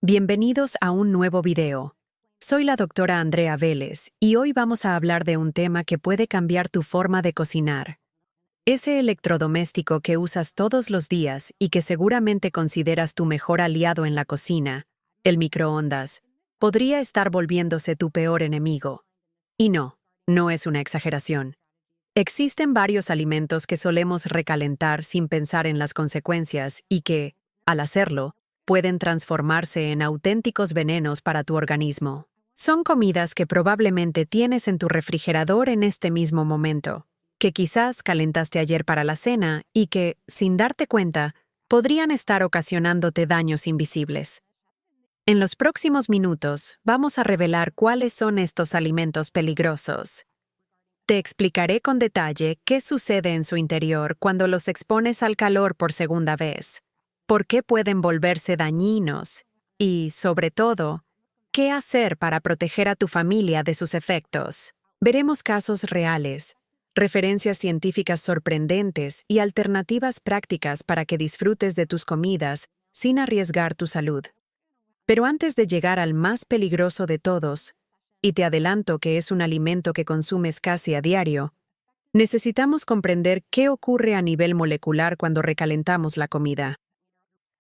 Bienvenidos a un nuevo video. Soy la doctora Andrea Vélez y hoy vamos a hablar de un tema que puede cambiar tu forma de cocinar. Ese electrodoméstico que usas todos los días y que seguramente consideras tu mejor aliado en la cocina, el microondas, podría estar volviéndose tu peor enemigo. Y no es una exageración. Existen varios alimentos que solemos recalentar sin pensar en las consecuencias y que, al hacerlo, pueden transformarse en auténticos venenos para tu organismo. Son comidas que probablemente tienes en tu refrigerador en este mismo momento, que quizás calentaste ayer para la cena y que, sin darte cuenta, podrían estar ocasionándote daños invisibles. En los próximos minutos vamos a revelar cuáles son estos alimentos peligrosos. Te explicaré con detalle qué sucede en su interior cuando los expones al calor por segunda vez, por qué pueden volverse dañinos y, sobre todo, qué hacer para proteger a tu familia de sus efectos. Veremos casos reales, referencias científicas sorprendentes y alternativas prácticas para que disfrutes de tus comidas sin arriesgar tu salud. Pero antes de llegar al más peligroso de todos, y te adelanto que es un alimento que consumes casi a diario, necesitamos comprender qué ocurre a nivel molecular cuando recalentamos la comida.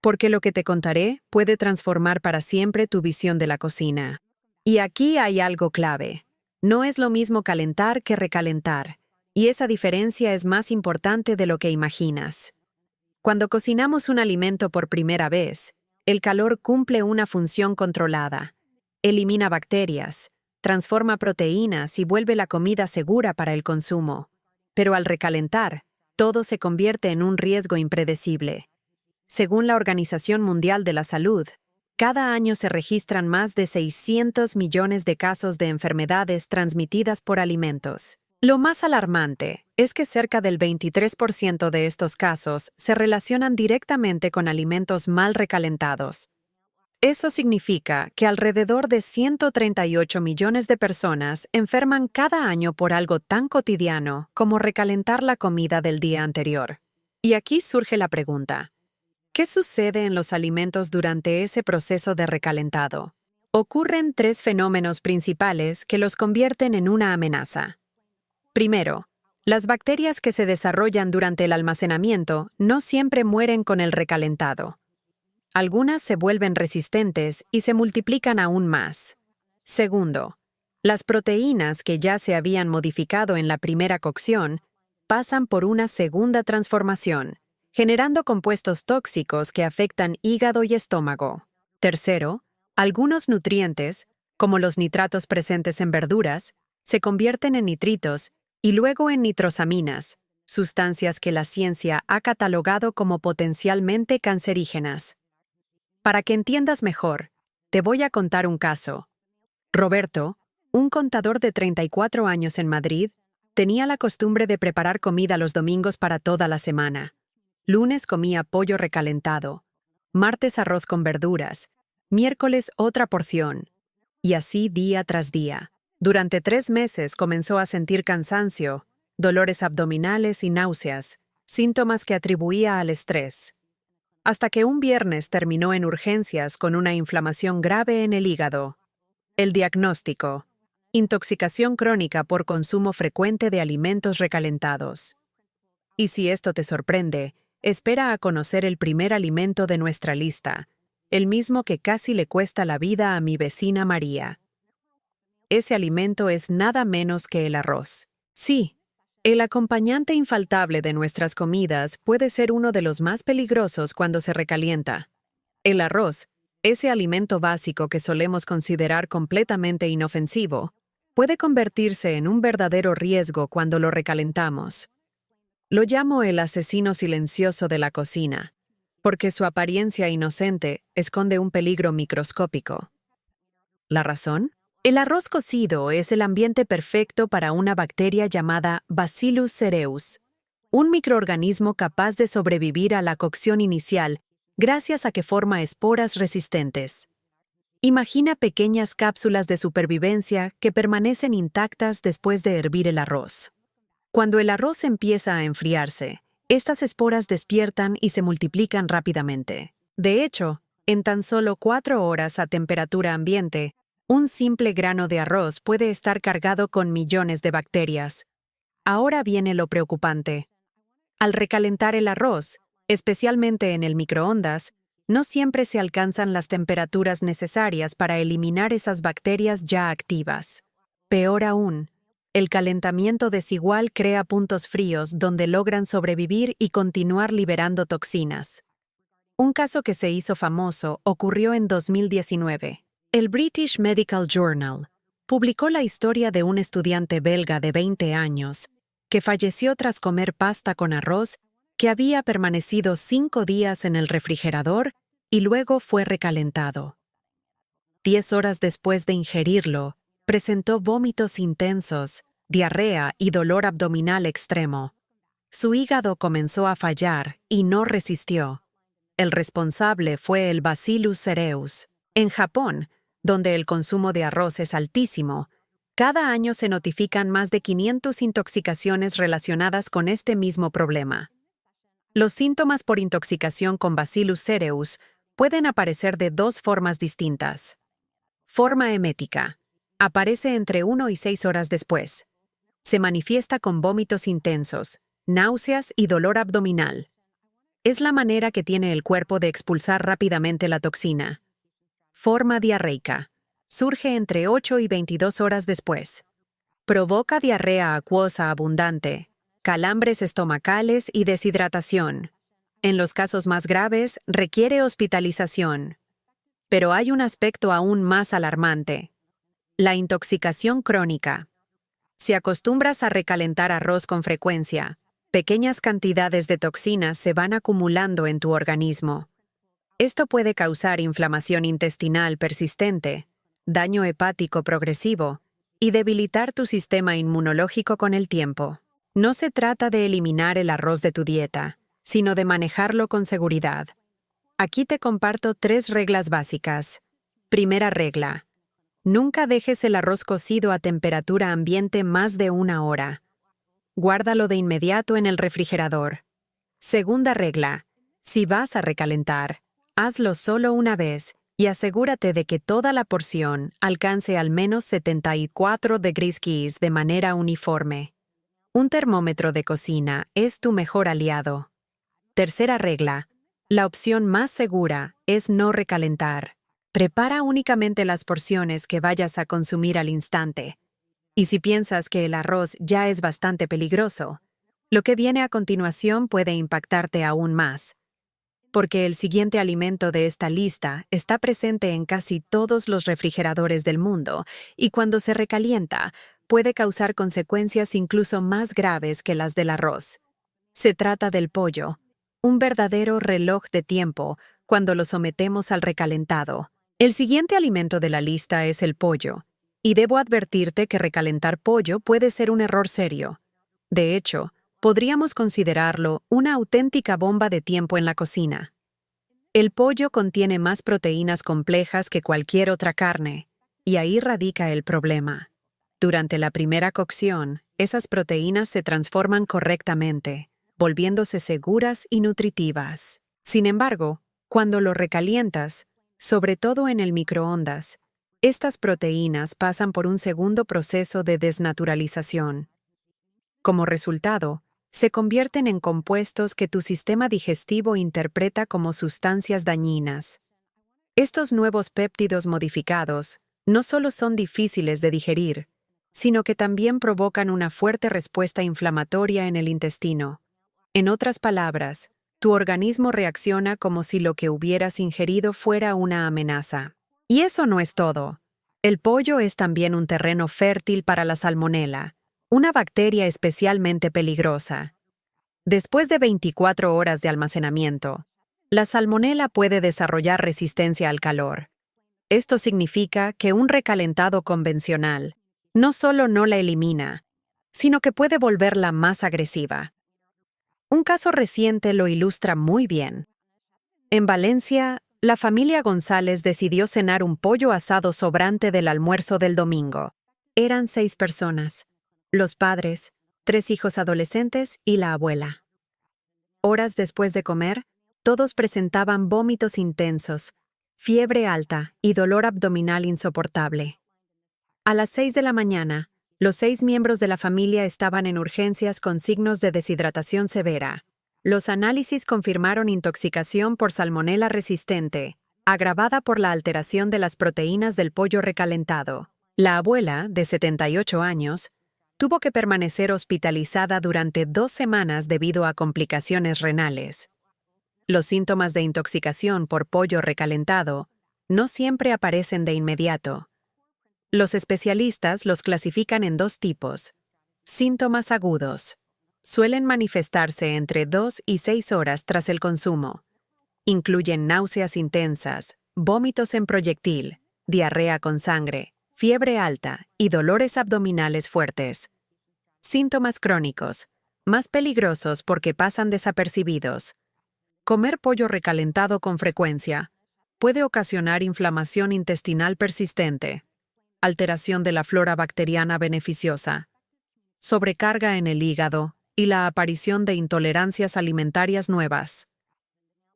Porque lo que te contaré puede transformar para siempre tu visión de la cocina. Y aquí hay algo clave. No es lo mismo calentar que recalentar, y esa diferencia es más importante de lo que imaginas. Cuando cocinamos un alimento por primera vez, el calor cumple una función controlada. Elimina bacterias, transforma proteínas y vuelve la comida segura para el consumo. Pero al recalentar, todo se convierte en un riesgo impredecible. Según la Organización Mundial de la Salud, cada año se registran más de 600 millones de casos de enfermedades transmitidas por alimentos. Lo más alarmante es que cerca del 23% de estos casos se relacionan directamente con alimentos mal recalentados. Eso significa que alrededor de 138 millones de personas enferman cada año por algo tan cotidiano como recalentar la comida del día anterior. Y aquí surge la pregunta: ¿qué sucede en los alimentos durante ese proceso de recalentado? Ocurren tres fenómenos principales que los convierten en una amenaza. Primero, las bacterias que se desarrollan durante el almacenamiento no siempre mueren con el recalentado. Algunas se vuelven resistentes y se multiplican aún más. Segundo, las proteínas que ya se habían modificado en la primera cocción pasan por una segunda transformación, generando compuestos tóxicos que afectan hígado y estómago. Tercero, algunos nutrientes, como los nitratos presentes en verduras, se convierten en nitritos y luego en nitrosaminas, sustancias que la ciencia ha catalogado como potencialmente cancerígenas. Para que entiendas mejor, te voy a contar un caso. Roberto, un contador de 34 años en Madrid, tenía la costumbre de preparar comida los domingos para toda la semana. Lunes comía pollo recalentado, martes arroz con verduras, miércoles otra porción, y así día tras día. Durante 3 meses comenzó a sentir cansancio, dolores abdominales y náuseas, síntomas que atribuía al estrés. Hasta que un viernes terminó en urgencias con una inflamación grave en el hígado. El diagnóstico: intoxicación crónica por consumo frecuente de alimentos recalentados. Y si esto te sorprende, espera a conocer el primer alimento de nuestra lista, el mismo que casi le cuesta la vida a mi vecina María. Ese alimento es nada menos que el arroz. Sí, el acompañante infaltable de nuestras comidas puede ser uno de los más peligrosos cuando se recalienta. El arroz, ese alimento básico que solemos considerar completamente inofensivo, puede convertirse en un verdadero riesgo cuando lo recalentamos. Lo llamo el asesino silencioso de la cocina, porque su apariencia inocente esconde un peligro microscópico. ¿La razón? El arroz cocido es el ambiente perfecto para una bacteria llamada Bacillus cereus, un microorganismo capaz de sobrevivir a la cocción inicial gracias a que forma esporas resistentes. Imagina pequeñas cápsulas de supervivencia que permanecen intactas después de hervir el arroz. Cuando el arroz empieza a enfriarse, estas esporas despiertan y se multiplican rápidamente. De hecho, En tan solo 4 horas a temperatura ambiente, un simple grano de arroz puede estar cargado con millones de bacterias. Ahora viene lo preocupante. Al recalentar el arroz, especialmente en el microondas, no siempre se alcanzan las temperaturas necesarias para eliminar esas bacterias ya activas. Peor aún, el calentamiento desigual crea puntos fríos donde logran sobrevivir y continuar liberando toxinas. Un caso que se hizo famoso ocurrió en 2019. El British Medical Journal publicó la historia de un estudiante belga de 20 años que falleció tras comer pasta con arroz que había permanecido 5 días en el refrigerador y luego fue recalentado. 10 horas después de ingerirlo, presentó vómitos intensos, diarrea y dolor abdominal extremo. Su hígado comenzó a fallar y no resistió. El responsable fue el Bacillus cereus. En Japón, donde el consumo de arroz es altísimo, cada año se notifican más de 500 intoxicaciones relacionadas con este mismo problema. Los síntomas por intoxicación con Bacillus cereus pueden aparecer de 2 formas distintas. Forma emética. Aparece entre 1 y 6 horas después. Se manifiesta con vómitos intensos, náuseas y dolor abdominal. Es la manera que tiene el cuerpo de expulsar rápidamente la toxina. Forma diarreica. Surge entre 8 y 22 horas después. Provoca diarrea acuosa abundante, calambres estomacales y deshidratación. En los casos más graves, requiere hospitalización. Pero hay un aspecto aún más alarmante. La intoxicación crónica. Si acostumbras a recalentar arroz con frecuencia, pequeñas cantidades de toxinas se van acumulando en tu organismo. Esto puede causar inflamación intestinal persistente, daño hepático progresivo y debilitar tu sistema inmunológico con el tiempo. No se trata de eliminar el arroz de tu dieta, sino de manejarlo con seguridad. Aquí te comparto 3 reglas básicas. Primera regla. Nunca dejes el arroz cocido a temperatura ambiente más de 1 hora. Guárdalo de inmediato en el refrigerador. Segunda regla. Si vas a recalentar, hazlo solo una vez y asegúrate de que toda la porción alcance al menos 74 degrees Celsius de manera uniforme. Un termómetro de cocina es tu mejor aliado. Tercera regla. La opción más segura es no recalentar. Prepara únicamente las porciones que vayas a consumir al instante. Y si piensas que el arroz ya es bastante peligroso, lo que viene a continuación puede impactarte aún más. Porque el siguiente alimento de esta lista está presente en casi todos los refrigeradores del mundo y cuando se recalienta, puede causar consecuencias incluso más graves que las del arroz. Se trata del pollo, un verdadero reloj de tiempo cuando lo sometemos al recalentado. El siguiente alimento de la lista es el pollo, y debo advertirte que recalentar pollo puede ser un error serio. De hecho, podríamos considerarlo una auténtica bomba de tiempo en la cocina. El pollo contiene más proteínas complejas que cualquier otra carne, y ahí radica el problema. Durante la primera cocción, esas proteínas se transforman correctamente, volviéndose seguras y nutritivas. Sin embargo, cuando lo recalientas, sobre todo en el microondas, estas proteínas pasan por un segundo proceso de desnaturalización. Como resultado, se convierten en compuestos que tu sistema digestivo interpreta como sustancias dañinas. Estos nuevos péptidos modificados no solo son difíciles de digerir, sino que también provocan una fuerte respuesta inflamatoria en el intestino. En otras palabras, tu organismo reacciona como si lo que hubieras ingerido fuera una amenaza. Y eso no es todo. El pollo es también un terreno fértil para la salmonela, una bacteria especialmente peligrosa. Después de 24 horas de almacenamiento, la salmonela puede desarrollar resistencia al calor. Esto significa que un recalentado convencional no solo no la elimina, sino que puede volverla más agresiva. Un caso reciente lo ilustra muy bien. En Valencia, la familia González decidió cenar un pollo asado sobrante del almuerzo del domingo. Eran 6 personas: los padres, 3 hijos adolescentes y la abuela. Horas después de comer, todos presentaban vómitos intensos, fiebre alta y dolor abdominal insoportable. A las 6 de la mañana, los 6 miembros de la familia estaban en urgencias con signos de deshidratación severa. Los análisis confirmaron intoxicación por salmonela resistente, agravada por la alteración de las proteínas del pollo recalentado. La abuela, de 78 años, tuvo que permanecer hospitalizada durante 2 semanas debido a complicaciones renales. Los síntomas de intoxicación por pollo recalentado no siempre aparecen de inmediato. Los especialistas los clasifican en 2 tipos. Síntomas agudos. Suelen manifestarse entre 2 y 6 horas tras el consumo. Incluyen náuseas intensas, vómitos en proyectil, diarrea con sangre, fiebre alta y dolores abdominales fuertes. Síntomas crónicos, más peligrosos porque pasan desapercibidos. Comer pollo recalentado con frecuencia puede ocasionar inflamación intestinal persistente, alteración de la flora bacteriana beneficiosa, sobrecarga en el hígado y la aparición de intolerancias alimentarias nuevas.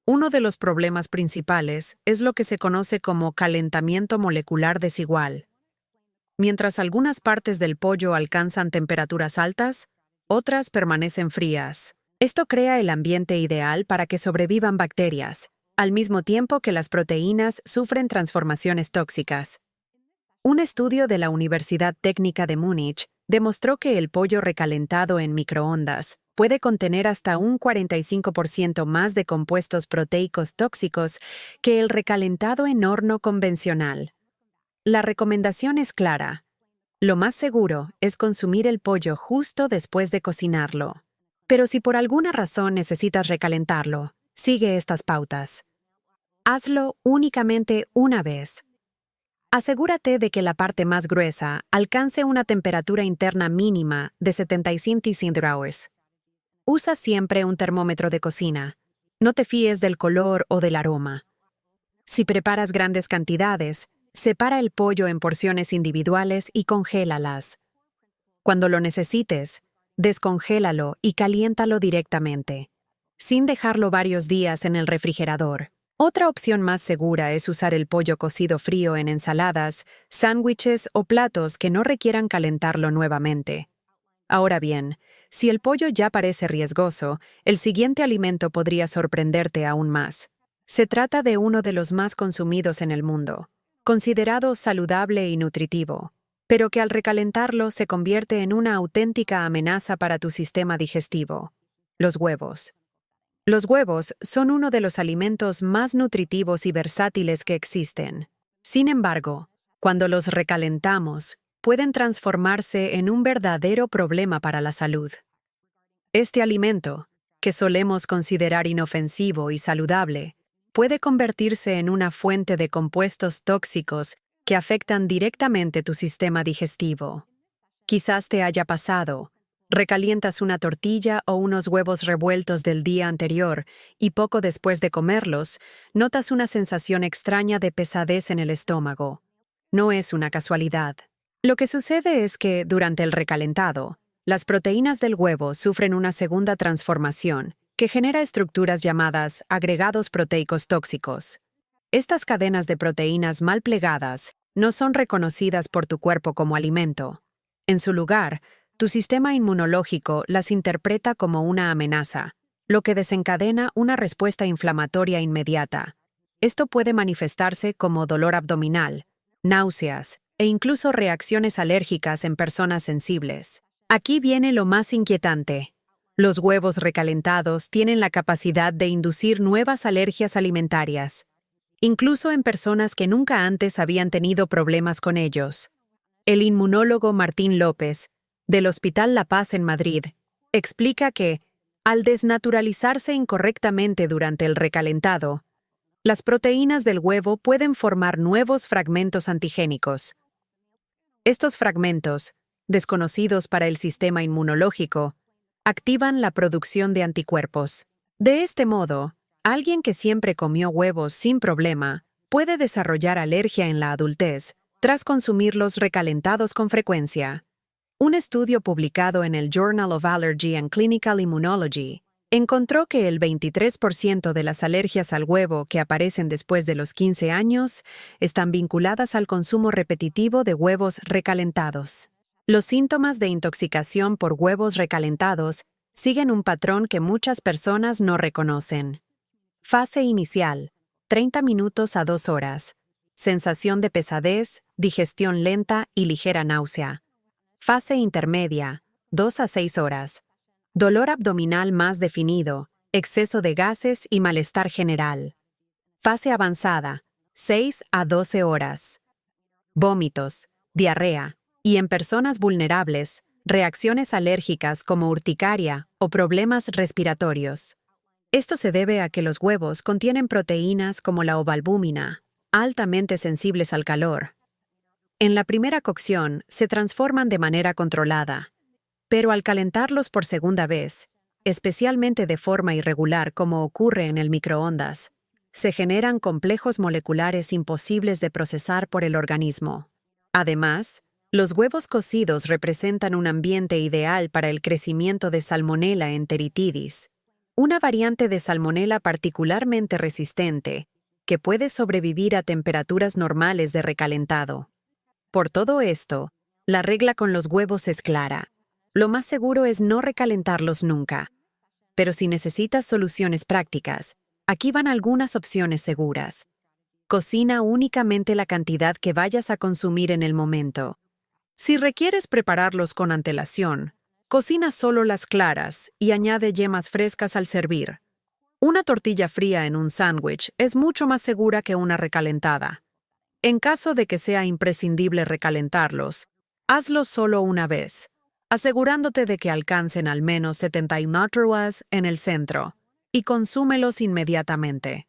Uno de los problemas principales es lo que se conoce como calentamiento molecular desigual. Mientras algunas partes del pollo alcanzan temperaturas altas, otras permanecen frías. Esto crea el ambiente ideal para que sobrevivan bacterias, al mismo tiempo que las proteínas sufren transformaciones tóxicas. Un estudio de la Universidad Técnica de Múnich demostró que el pollo recalentado en microondas puede contener hasta un 45% más de compuestos proteicos tóxicos que el recalentado en horno convencional. La recomendación es clara. Lo más seguro es consumir el pollo justo después de cocinarlo. Pero si por alguna razón necesitas recalentarlo, sigue estas pautas. Hazlo únicamente una vez. Asegúrate de que la parte más gruesa alcance una temperatura interna mínima de 75 °C. Usa siempre un termómetro de cocina. No te fíes del color o del aroma. Si preparas grandes cantidades, separa el pollo en porciones individuales y congélalas. Cuando lo necesites, descongélalo y caliéntalo directamente, sin dejarlo varios días en el refrigerador. Otra opción más segura es usar el pollo cocido frío en ensaladas, sándwiches o platos que no requieran calentarlo nuevamente. Ahora bien, si el pollo ya parece riesgoso, el siguiente alimento podría sorprenderte aún más. Se trata de uno de los más consumidos en el mundo, considerado saludable y nutritivo, pero que al recalentarlo se convierte en una auténtica amenaza para tu sistema digestivo: los huevos. Los huevos son uno de los alimentos más nutritivos y versátiles que existen. Sin embargo, cuando los recalentamos, pueden transformarse en un verdadero problema para la salud. Este alimento, que solemos considerar inofensivo y saludable, puede convertirse en una fuente de compuestos tóxicos que afectan directamente tu sistema digestivo. Quizás te haya pasado. Recalientas una tortilla o unos huevos revueltos del día anterior y poco después de comerlos, notas una sensación extraña de pesadez en el estómago. No es una casualidad. Lo que sucede es que, durante el recalentado, las proteínas del huevo sufren una segunda transformación que genera estructuras llamadas agregados proteicos tóxicos. Estas cadenas de proteínas mal plegadas no son reconocidas por tu cuerpo como alimento. En su lugar, tu sistema inmunológico las interpreta como una amenaza, lo que desencadena una respuesta inflamatoria inmediata. Esto puede manifestarse como dolor abdominal, náuseas e incluso reacciones alérgicas en personas sensibles. Aquí viene lo más inquietante. Los huevos recalentados tienen la capacidad de inducir nuevas alergias alimentarias, incluso en personas que nunca antes habían tenido problemas con ellos. El inmunólogo Martín López, del Hospital La Paz en Madrid, explica que, al desnaturalizarse incorrectamente durante el recalentado, las proteínas del huevo pueden formar nuevos fragmentos antigénicos. Estos fragmentos, desconocidos para el sistema inmunológico, activan la producción de anticuerpos. De este modo, alguien que siempre comió huevos sin problema puede desarrollar alergia en la adultez tras consumirlos recalentados con frecuencia. Un estudio publicado en el Journal of Allergy and Clinical Immunology encontró que el 23% de las alergias al huevo que aparecen después de los 15 años están vinculadas al consumo repetitivo de huevos recalentados. Los síntomas de intoxicación por huevos recalentados siguen un patrón que muchas personas no reconocen. Fase inicial: 30 minutos a 2 horas. Sensación de pesadez, digestión lenta y ligera náusea. Fase intermedia: 2 a 6 horas. Dolor abdominal más definido, exceso de gases y malestar general. Fase avanzada: 6 a 12 horas. Vómitos, diarrea y, en personas vulnerables, reacciones alérgicas como urticaria o problemas respiratorios. Esto se debe a que los huevos contienen proteínas como la ovalbúmina, altamente sensibles al calor. En la primera cocción se transforman de manera controlada, pero al calentarlos por segunda vez, especialmente de forma irregular como ocurre en el microondas, se generan complejos moleculares imposibles de procesar por el organismo. Además, los huevos cocidos representan un ambiente ideal para el crecimiento de Salmonella enteritidis, una variante de Salmonella particularmente resistente que puede sobrevivir a temperaturas normales de recalentado. Por todo esto, la regla con los huevos es clara. Lo más seguro es no recalentarlos nunca. Pero si necesitas soluciones prácticas, aquí van algunas opciones seguras. Cocina únicamente la cantidad que vayas a consumir en el momento. Si requieres prepararlos con antelación, cocina solo las claras y añade yemas frescas al servir. Una tortilla fría en un sándwich es mucho más segura que una recalentada. En caso de que sea imprescindible recalentarlos, hazlo solo una vez, asegurándote de que alcancen al menos 71 horas en el centro, y consúmelos inmediatamente.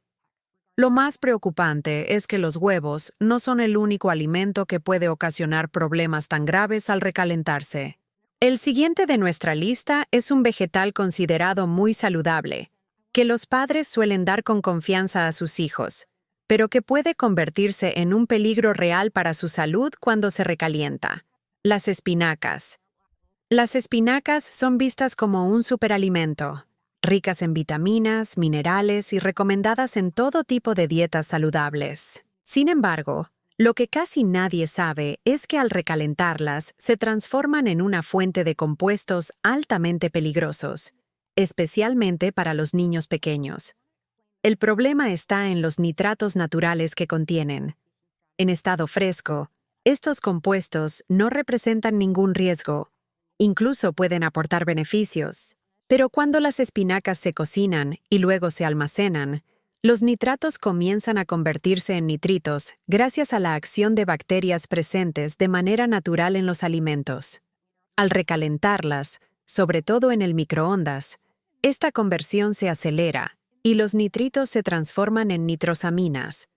Lo más preocupante es que los huevos no son el único alimento que puede ocasionar problemas tan graves al recalentarse. El siguiente de nuestra lista es un vegetal considerado muy saludable, que los padres suelen dar con confianza a sus hijos, pero que puede convertirse en un peligro real para su salud cuando se recalienta: las espinacas. Las espinacas son vistas como un superalimento, ricas en vitaminas, minerales y recomendadas en todo tipo de dietas saludables. Sin embargo, lo que casi nadie sabe es que al recalentarlas se transforman en una fuente de compuestos altamente peligrosos, especialmente para los niños pequeños. El problema está en los nitratos naturales que contienen. En estado fresco, estos compuestos no representan ningún riesgo, incluso pueden aportar beneficios. Pero cuando las espinacas se cocinan y luego se almacenan, los nitratos comienzan a convertirse en nitritos gracias a la acción de bacterias presentes de manera natural en los alimentos. Al recalentarlas, sobre todo en el microondas, esta conversión se acelera y los nitritos se transforman en nitrosaminas,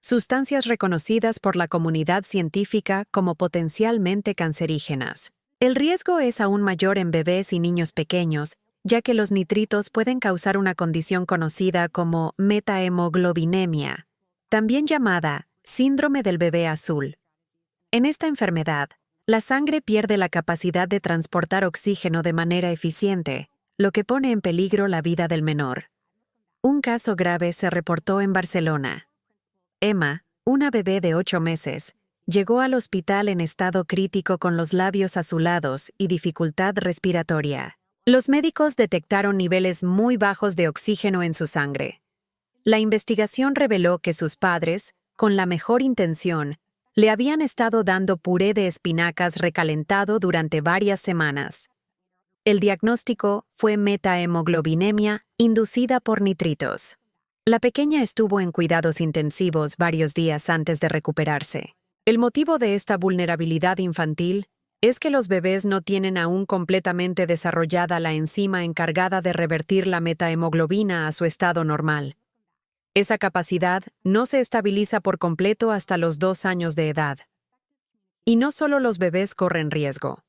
sustancias reconocidas por la comunidad científica como potencialmente cancerígenas. El riesgo es aún mayor en bebés y niños pequeños, ya que los nitritos pueden causar una condición conocida como metahemoglobinemia, también llamada síndrome del bebé azul. En esta enfermedad, la sangre pierde la capacidad de transportar oxígeno de manera eficiente, lo que pone en peligro la vida del menor. Un caso grave se reportó en Barcelona. Emma, una bebé de 8 meses, llegó al hospital en estado crítico con los labios azulados y dificultad respiratoria. Los médicos detectaron niveles muy bajos de oxígeno en su sangre. La investigación reveló que sus padres, con la mejor intención, le habían estado dando puré de espinacas recalentado durante varias semanas. El diagnóstico fue metahemoglobinemia inducida por nitritos. La pequeña estuvo en cuidados intensivos varios días antes de recuperarse. El motivo de esta vulnerabilidad infantil es que los bebés no tienen aún completamente desarrollada la enzima encargada de revertir la metahemoglobina a su estado normal. Esa capacidad no se estabiliza por completo hasta los 2 años de edad. Y no solo los bebés corren riesgo.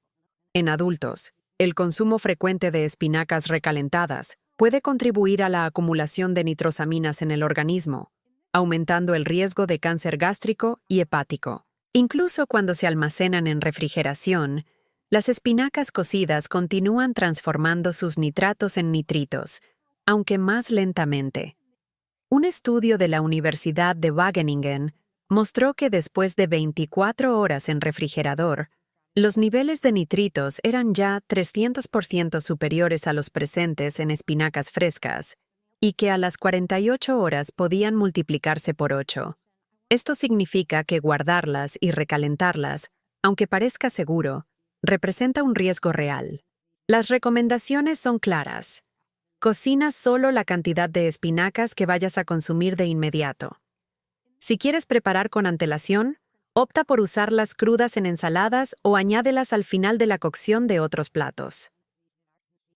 En adultos, el consumo frecuente de espinacas recalentadas puede contribuir a la acumulación de nitrosaminas en el organismo, aumentando el riesgo de cáncer gástrico y hepático. Incluso cuando se almacenan en refrigeración, las espinacas cocidas continúan transformando sus nitratos en nitritos, aunque más lentamente. Un estudio de la Universidad de Wageningen mostró que después de 24 horas en refrigerador, los niveles de nitritos eran ya 300% superiores a los presentes en espinacas frescas y que a las 48 horas podían multiplicarse por 8. Esto significa que guardarlas y recalentarlas, aunque parezca seguro, representa un riesgo real. Las recomendaciones son claras. Cocina solo la cantidad de espinacas que vayas a consumir de inmediato. Si quieres preparar con antelación, opta por usarlas crudas en ensaladas o añádelas al final de la cocción de otros platos.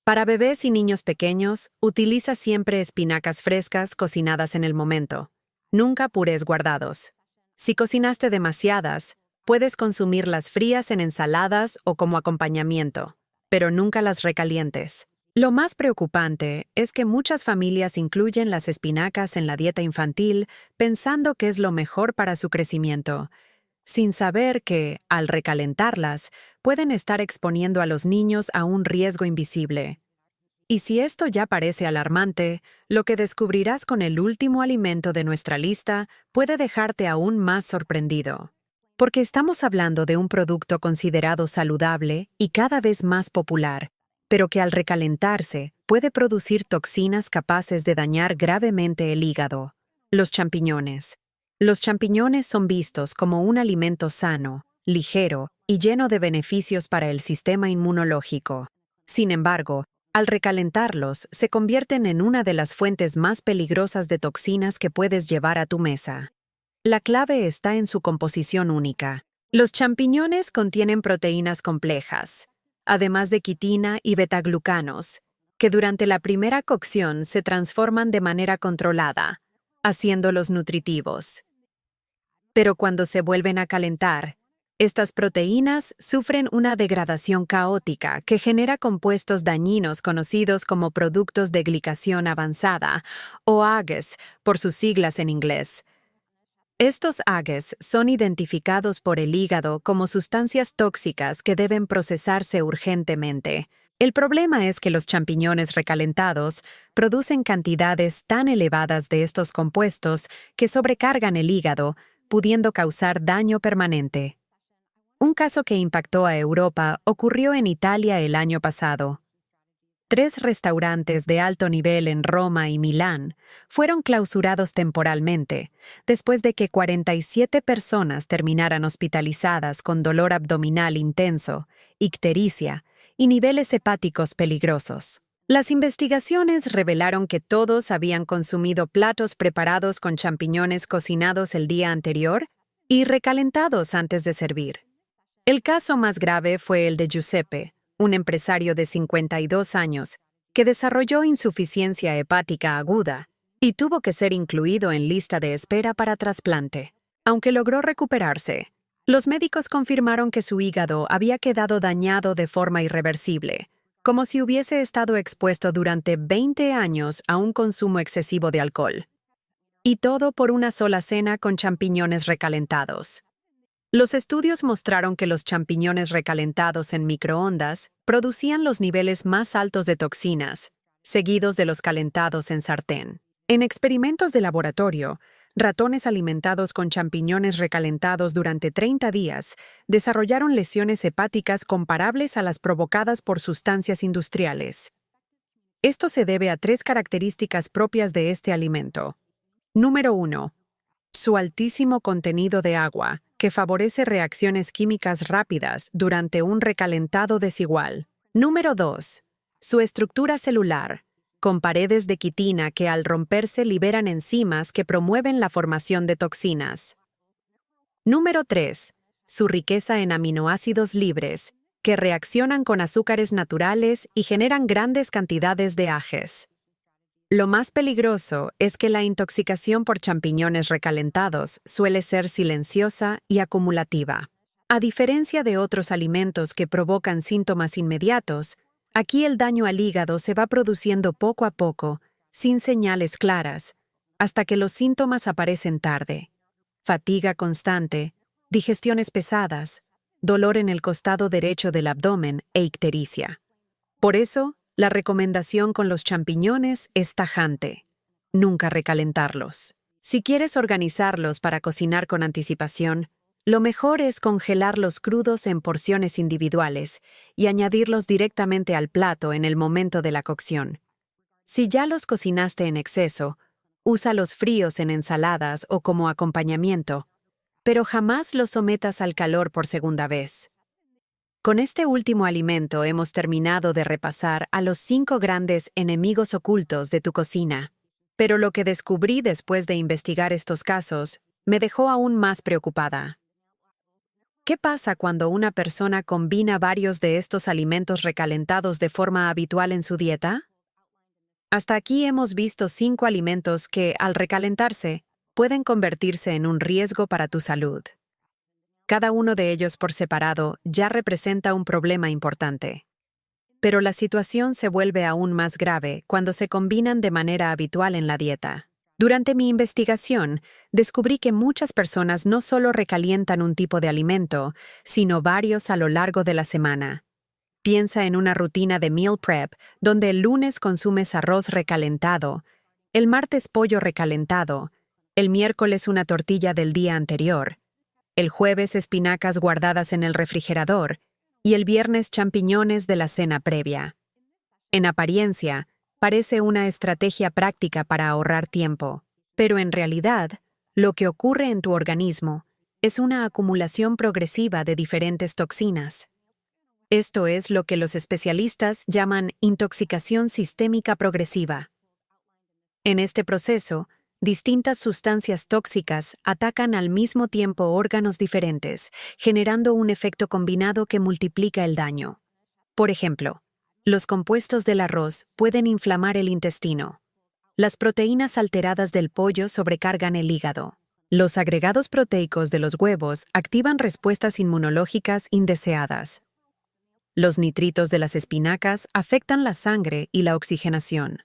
Para bebés y niños pequeños, utiliza siempre espinacas frescas cocinadas en el momento. Nunca purés guardados. Si cocinaste demasiadas, puedes consumirlas frías en ensaladas o como acompañamiento, pero nunca las recalientes. Lo más preocupante es que muchas familias incluyen las espinacas en la dieta infantil pensando que es lo mejor para su crecimiento, sin saber que, al recalentarlas, pueden estar exponiendo a los niños a un riesgo invisible. Y si esto ya parece alarmante, lo que descubrirás con el último alimento de nuestra lista puede dejarte aún más sorprendido. Porque estamos hablando de un producto considerado saludable y cada vez más popular, pero que al recalentarse puede producir toxinas capaces de dañar gravemente el hígado. Los champiñones. Los champiñones son vistos como un alimento sano, ligero y lleno de beneficios para el sistema inmunológico. Sin embargo, al recalentarlos, se convierten en una de las fuentes más peligrosas de toxinas que puedes llevar a tu mesa. La clave está en su composición única. Los champiñones contienen proteínas complejas, además de quitina y betaglucanos, que durante la primera cocción se transforman de manera controlada, haciéndolos nutritivos. Pero cuando se vuelven a calentar, estas proteínas sufren una degradación caótica que genera compuestos dañinos conocidos como productos de glicación avanzada, o AGEs, por sus siglas en inglés. Estos AGEs son identificados por el hígado como sustancias tóxicas que deben procesarse urgentemente. El problema es que los champiñones recalentados producen cantidades tan elevadas de estos compuestos que sobrecargan el hígado, pudiendo causar daño permanente. Un caso que impactó a Europa ocurrió en Italia el año pasado. 3 restaurantes de alto nivel en Roma y Milán fueron clausurados temporalmente, después de que 47 personas terminaran hospitalizadas con dolor abdominal intenso, ictericia y niveles hepáticos peligrosos. Las investigaciones revelaron que todos habían consumido platos preparados con champiñones cocinados el día anterior y recalentados antes de servir. El caso más grave fue el de Giuseppe, un empresario de 52 años, que desarrolló insuficiencia hepática aguda y tuvo que ser incluido en lista de espera para trasplante. Aunque logró recuperarse, los médicos confirmaron que su hígado había quedado dañado de forma irreversible, como si hubiese estado expuesto durante 20 años a un consumo excesivo de alcohol. Y todo por una sola cena con champiñones recalentados. Los estudios mostraron que los champiñones recalentados en microondas producían los niveles más altos de toxinas, seguidos de los calentados en sartén. En experimentos de laboratorio, ratones alimentados con champiñones recalentados durante 30 días desarrollaron lesiones hepáticas comparables a las provocadas por sustancias industriales. Esto se debe a 3 características propias de este alimento. Número 1. Su altísimo contenido de agua, que favorece reacciones químicas rápidas durante un recalentado desigual. Número 2. Su estructura celular, con paredes de quitina que al romperse liberan enzimas que promueven la formación de toxinas. Número 3. Su riqueza en aminoácidos libres, que reaccionan con azúcares naturales y generan grandes cantidades de AGEs. Lo más peligroso es que la intoxicación por champiñones recalentados suele ser silenciosa y acumulativa. A diferencia de otros alimentos que provocan síntomas inmediatos, aquí el daño al hígado se va produciendo poco a poco, sin señales claras, hasta que los síntomas aparecen tarde. Fatiga constante, digestiones pesadas, dolor en el costado derecho del abdomen e ictericia. Por eso, La recomendación con los champiñones es tajante: nunca recalentarlos. Si quieres organizarlos para cocinar con anticipación, lo mejor es congelarlos crudos en porciones individuales y añadirlos directamente al plato en el momento de la cocción. Si ya los cocinaste en exceso, úsalos fríos en ensaladas o como acompañamiento, pero jamás los sometas al calor por segunda vez. Con este último alimento hemos terminado de repasar a los 5 grandes enemigos ocultos de tu cocina. Pero lo que descubrí después de investigar estos casos me dejó aún más preocupada. ¿Qué pasa cuando una persona combina varios de estos alimentos recalentados de forma habitual en su dieta? Hasta aquí hemos visto 5 alimentos que, al recalentarse, pueden convertirse en un riesgo para tu salud. Cada uno de ellos por separado ya representa un problema importante. Pero la situación se vuelve aún más grave cuando se combinan de manera habitual en la dieta. Durante mi investigación, descubrí que muchas personas no solo recalientan un tipo de alimento, sino varios a lo largo de la semana. Piensa en una rutina de meal prep, donde el lunes consumes arroz recalentado, el martes pollo recalentado, el miércoles una tortilla del día anterior, el jueves espinacas guardadas en el refrigerador y el viernes champiñones de la cena previa. En apariencia, parece una estrategia práctica para ahorrar tiempo, pero en realidad, lo que ocurre en tu organismo es una acumulación progresiva de diferentes toxinas. Esto es lo que los especialistas llaman intoxicación sistémica progresiva. En este proceso, distintas sustancias tóxicas atacan al mismo tiempo órganos diferentes, generando un efecto combinado que multiplica el daño. Por ejemplo, los compuestos del arroz pueden inflamar el intestino. Las proteínas alteradas del pollo sobrecargan el hígado. Los agregados proteicos de los huevos activan respuestas inmunológicas indeseadas. Los nitritos de las espinacas afectan la sangre y la oxigenación.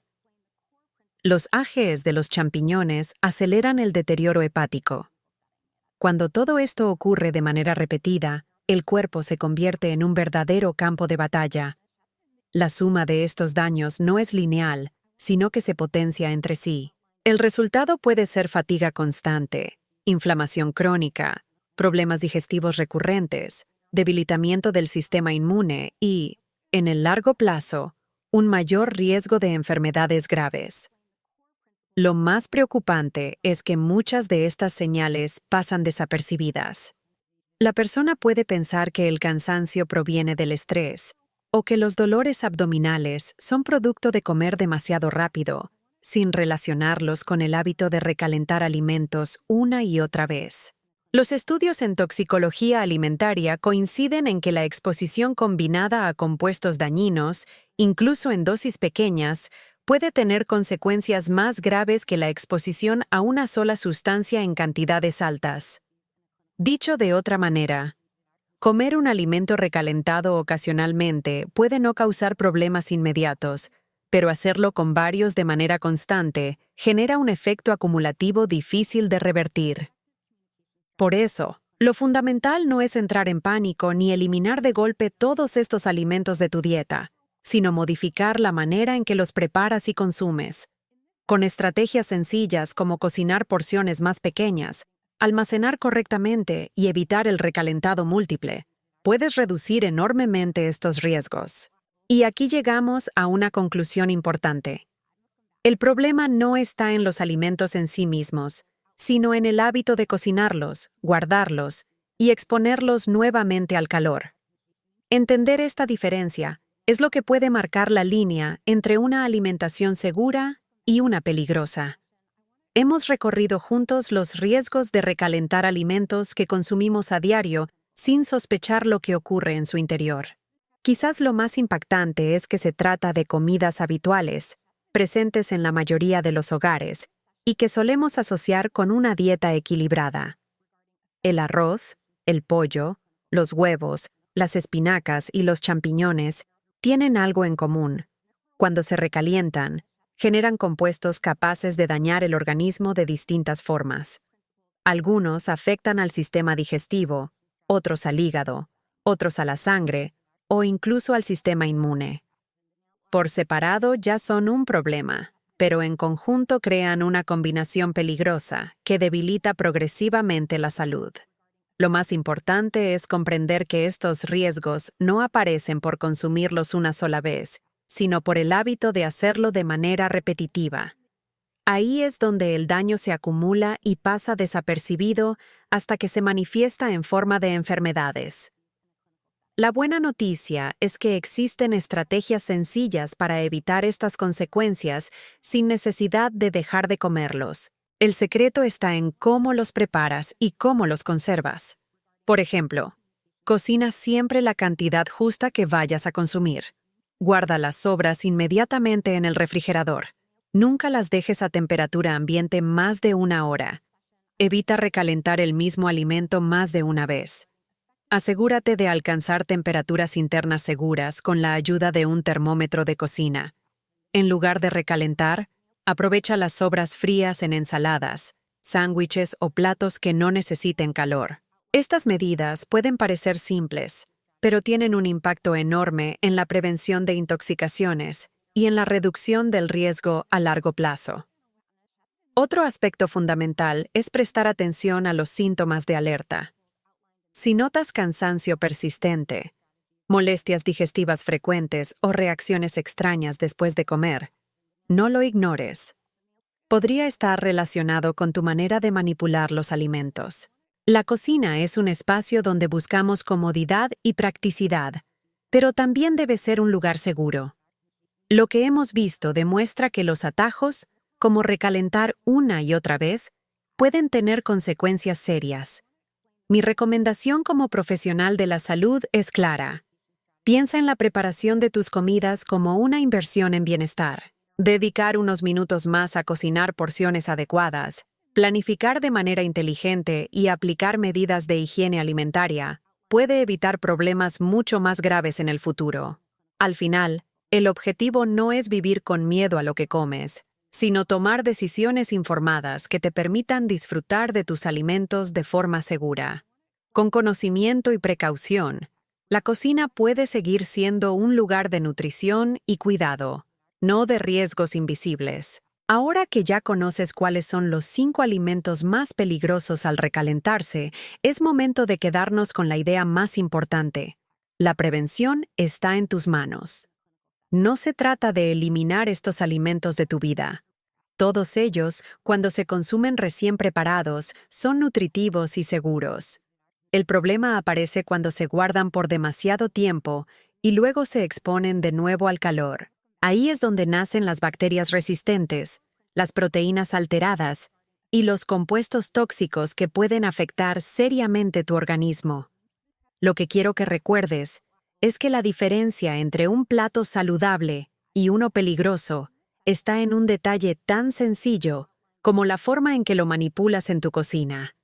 Los AGEs de los champiñones aceleran el deterioro hepático. Cuando todo esto ocurre de manera repetida, el cuerpo se convierte en un verdadero campo de batalla. La suma de estos daños no es lineal, sino que se potencia entre sí. El resultado puede ser fatiga constante, inflamación crónica, problemas digestivos recurrentes, debilitamiento del sistema inmune y, en el largo plazo, un mayor riesgo de enfermedades graves. Lo más preocupante es que muchas de estas señales pasan desapercibidas. La persona puede pensar que el cansancio proviene del estrés o que los dolores abdominales son producto de comer demasiado rápido, sin relacionarlos con el hábito de recalentar alimentos una y otra vez. Los estudios en toxicología alimentaria coinciden en que la exposición combinada a compuestos dañinos, incluso en dosis pequeñas, puede tener consecuencias más graves que la exposición a una sola sustancia en cantidades altas. Dicho de otra manera, comer un alimento recalentado ocasionalmente puede no causar problemas inmediatos, pero hacerlo con varios de manera constante genera un efecto acumulativo difícil de revertir. Por eso, lo fundamental no es entrar en pánico ni eliminar de golpe todos estos alimentos de tu dieta, sino modificar la manera en que los preparas y consumes. Con estrategias sencillas como cocinar porciones más pequeñas, almacenar correctamente y evitar el recalentado múltiple, puedes reducir enormemente estos riesgos. Y aquí llegamos a una conclusión importante. El problema no está en los alimentos en sí mismos, sino en el hábito de cocinarlos, guardarlos y exponerlos nuevamente al calor. Entender esta diferencia es lo que puede marcar la línea entre una alimentación segura y una peligrosa. Hemos recorrido juntos los riesgos de recalentar alimentos que consumimos a diario sin sospechar lo que ocurre en su interior. Quizás lo más impactante es que se trata de comidas habituales, presentes en la mayoría de los hogares, y que solemos asociar con una dieta equilibrada. El arroz, el pollo, los huevos, las espinacas y los champiñones tienen algo en común. Cuando se recalientan, generan compuestos capaces de dañar el organismo de distintas formas. Algunos afectan al sistema digestivo, otros al hígado, otros a la sangre o incluso al sistema inmune. Por separado ya son un problema, pero en conjunto crean una combinación peligrosa que debilita progresivamente la salud. Lo más importante es comprender que estos riesgos no aparecen por consumirlos una sola vez, sino por el hábito de hacerlo de manera repetitiva. Ahí es donde el daño se acumula y pasa desapercibido hasta que se manifiesta en forma de enfermedades. La buena noticia es que existen estrategias sencillas para evitar estas consecuencias sin necesidad de dejar de comerlos. El secreto está en cómo los preparas y cómo los conservas. Por ejemplo, cocina siempre la cantidad justa que vayas a consumir. Guarda las sobras inmediatamente en el refrigerador. Nunca las dejes a temperatura ambiente más de 1 hora. Evita recalentar el mismo alimento más de una vez. Asegúrate de alcanzar temperaturas internas seguras con la ayuda de un termómetro de cocina. En lugar de recalentar, aprovecha las sobras frías en ensaladas, sándwiches o platos que no necesiten calor. Estas medidas pueden parecer simples, pero tienen un impacto enorme en la prevención de intoxicaciones y en la reducción del riesgo a largo plazo. Otro aspecto fundamental es prestar atención a los síntomas de alerta. Si notas cansancio persistente, molestias digestivas frecuentes o reacciones extrañas después de comer, no lo ignores. Podría estar relacionado con tu manera de manipular los alimentos. La cocina es un espacio donde buscamos comodidad y practicidad, pero también debe ser un lugar seguro. Lo que hemos visto demuestra que los atajos, como recalentar una y otra vez, pueden tener consecuencias serias. Mi recomendación como profesional de la salud es clara. Piensa en la preparación de tus comidas como una inversión en bienestar. Dedicar unos minutos más a cocinar porciones adecuadas, planificar de manera inteligente y aplicar medidas de higiene alimentaria puede evitar problemas mucho más graves en el futuro. Al final, el objetivo no es vivir con miedo a lo que comes, sino tomar decisiones informadas que te permitan disfrutar de tus alimentos de forma segura. Con conocimiento y precaución, la cocina puede seguir siendo un lugar de nutrición y cuidado, no de riesgos invisibles. Ahora que ya conoces cuáles son los 5 alimentos más peligrosos al recalentarse, es momento de quedarnos con la idea más importante. La prevención está en tus manos. No se trata de eliminar estos alimentos de tu vida. Todos ellos, cuando se consumen recién preparados, son nutritivos y seguros. El problema aparece cuando se guardan por demasiado tiempo y luego se exponen de nuevo al calor. Ahí es donde nacen las bacterias resistentes, las proteínas alteradas y los compuestos tóxicos que pueden afectar seriamente tu organismo. Lo que quiero que recuerdes es que la diferencia entre un plato saludable y uno peligroso está en un detalle tan sencillo como la forma en que lo manipulas en tu cocina.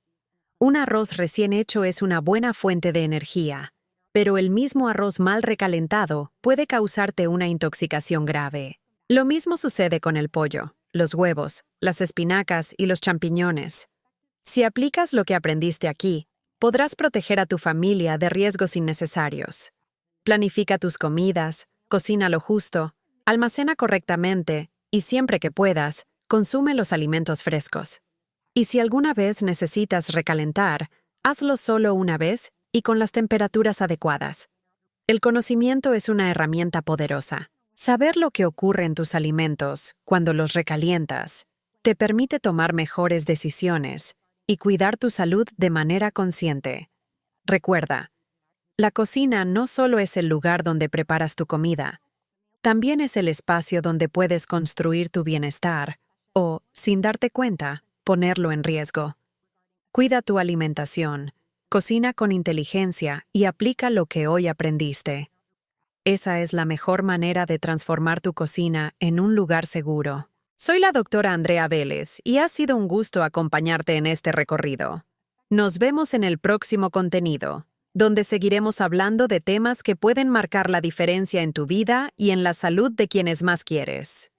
Un arroz recién hecho es una buena fuente de energía, pero el mismo arroz mal recalentado puede causarte una intoxicación grave. Lo mismo sucede con el pollo, los huevos, las espinacas y los champiñones. Si aplicas lo que aprendiste aquí, podrás proteger a tu familia de riesgos innecesarios. Planifica tus comidas, cocina lo justo, almacena correctamente y siempre que puedas, consume los alimentos frescos. Y si alguna vez necesitas recalentar, hazlo solo una vez y con las temperaturas adecuadas. El conocimiento es una herramienta poderosa. Saber lo que ocurre en tus alimentos cuando los recalientas te permite tomar mejores decisiones y cuidar tu salud de manera consciente. Recuerda, la cocina no solo es el lugar donde preparas tu comida, también es el espacio donde puedes construir tu bienestar o, sin darte cuenta, ponerlo en riesgo. Cuida tu alimentación, cocina con inteligencia y aplica lo que hoy aprendiste. Esa es la mejor manera de transformar tu cocina en un lugar seguro. Soy la doctora Andrea Vélez y ha sido un gusto acompañarte en este recorrido. Nos vemos en el próximo contenido, donde seguiremos hablando de temas que pueden marcar la diferencia en tu vida y en la salud de quienes más quieres.